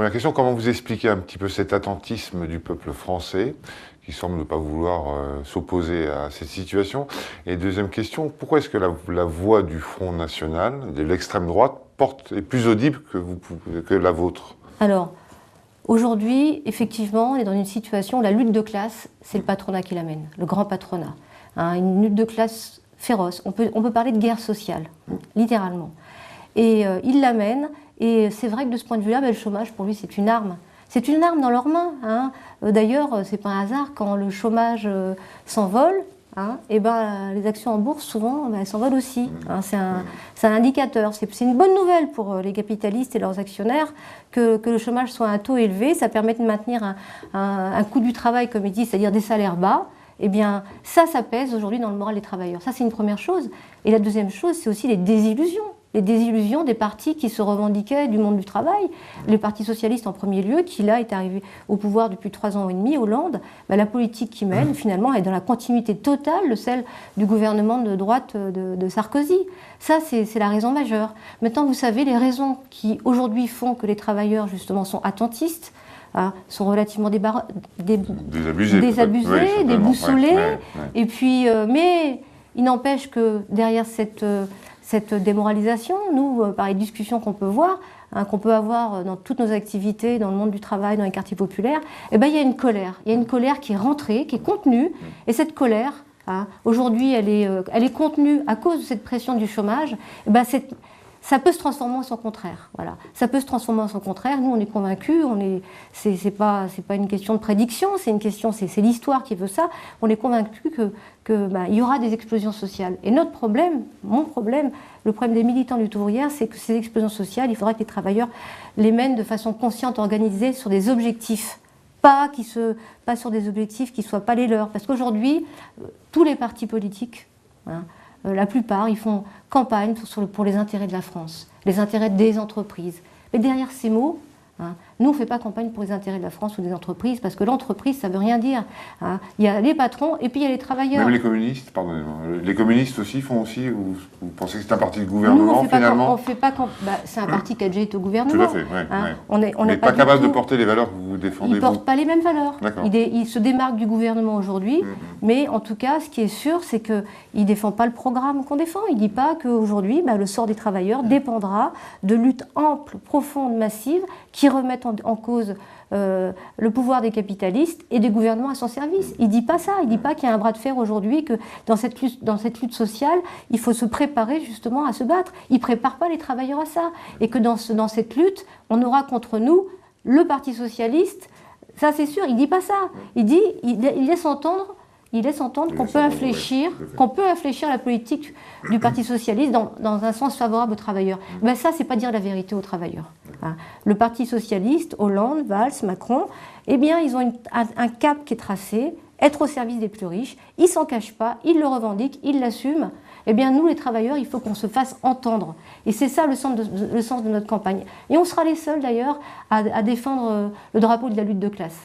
Première question, comment vous expliquez un petit peu cet attentisme du peuple français qui semble ne pas vouloir s'opposer à cette situation? Et deuxième question, pourquoi est-ce que la voix du Front National, de l'extrême droite, est plus audible que la vôtre? Alors, aujourd'hui, effectivement, on est dans une situation où la lutte de classe, c'est le patronat qui l'amène, le grand patronat. Hein, une lutte de classe féroce. On peut parler de guerre sociale, littéralement. Et il l'amène, et c'est vrai que de ce point de vue-là, le chômage, pour lui, c'est une arme. C'est une arme dans leurs mains. Hein. D'ailleurs, c'est pas un hasard, quand le chômage s'envole, hein, et les actions en bourse, souvent, elles s'envolent aussi. Hein. C'est un indicateur. C'est une bonne nouvelle pour les capitalistes et leurs actionnaires que le chômage soit à un taux élevé. Ça permet de maintenir un coût du travail, comme ils disent, c'est-à-dire des salaires bas. Eh bien, ça pèse aujourd'hui dans le moral des travailleurs. Ça, c'est une première chose. Et la deuxième chose, c'est aussi les désillusions. Les désillusions des partis qui se revendiquaient du monde du travail. Le Parti socialiste en premier lieu, qui là est arrivé au pouvoir depuis 3 ans et demi, Hollande, la politique qu'il mène finalement est dans la continuité totale de celle du gouvernement de droite de Sarkozy. Ça, c'est la raison majeure. Maintenant, vous savez, les raisons qui aujourd'hui font que les travailleurs justement sont attentistes, sont relativement désabusés, oui, déboussolés. Ouais. Et puis, mais il n'empêche que derrière cette démoralisation, nous, par les discussions qu'on peut voir, qu'on peut avoir dans toutes nos activités, dans le monde du travail, dans les quartiers populaires, il y a une colère. Il y a une colère qui est rentrée, qui est contenue. Et cette colère, aujourd'hui, elle est contenue à cause de cette pression du chômage. Ça peut se transformer en son contraire. Voilà. Ça peut se transformer en son contraire. Nous, on est convaincus. C'est pas une question de prédiction. C'est l'histoire qui veut ça. On est convaincus il y aura des explosions sociales. Et notre problème, le problème des militants de lutte ouvrière, c'est que ces explosions sociales, il faudra que les travailleurs les mènent de façon consciente, organisée, sur des objectifs. Pas sur des objectifs qui ne soient pas les leurs. Parce qu'aujourd'hui, tous les partis politiques, la plupart, ils font campagne pour les intérêts de la France, les intérêts des entreprises. Mais derrière ces mots, nous, on ne fait pas campagne pour les intérêts de la France ou des entreprises, parce que l'entreprise, ça ne veut rien dire. Il y a les patrons et puis il y a les travailleurs. Même les communistes, pardonnez-moi. Les communistes aussi font aussi, ou vous pensez que c'est un parti de gouvernement, finalement? C'est un parti qui a déjà été au gouvernement. Tout à fait, oui. On n'est pas capable de porter les valeurs que vous défendez. Ils ne portent pas les mêmes valeurs. Il se démarque du gouvernement aujourd'hui, mais en tout cas, ce qui est sûr, c'est qu'il ne défend pas le programme qu'on défend. Il ne dit pas qu'aujourd'hui, le sort des travailleurs dépendra de luttes amples, profondes, massives, qui remettent en cause le pouvoir des capitalistes et des gouvernements à son service. Il ne dit pas ça. Il ne dit pas qu'il y a un bras de fer aujourd'hui, que dans cette lutte sociale, il faut se préparer justement à se battre. Il ne prépare pas les travailleurs à ça. Et que dans cette lutte, on aura contre nous le Parti socialiste. Ça, c'est sûr. Il ne dit pas ça. Il laisse entendre qu'on peut infléchir la politique du Parti socialiste dans un sens favorable aux travailleurs. Ça, c'est pas dire la vérité aux travailleurs. Le Parti socialiste, Hollande, Valls, Macron, ils ont un cap qui est tracé, être au service des plus riches. Ils s'en cachent pas, ils le revendiquent, ils l'assument. Nous, les travailleurs, il faut qu'on se fasse entendre. Et c'est ça le sens de notre campagne. Et on sera les seuls, d'ailleurs, à défendre le drapeau de la lutte de classe.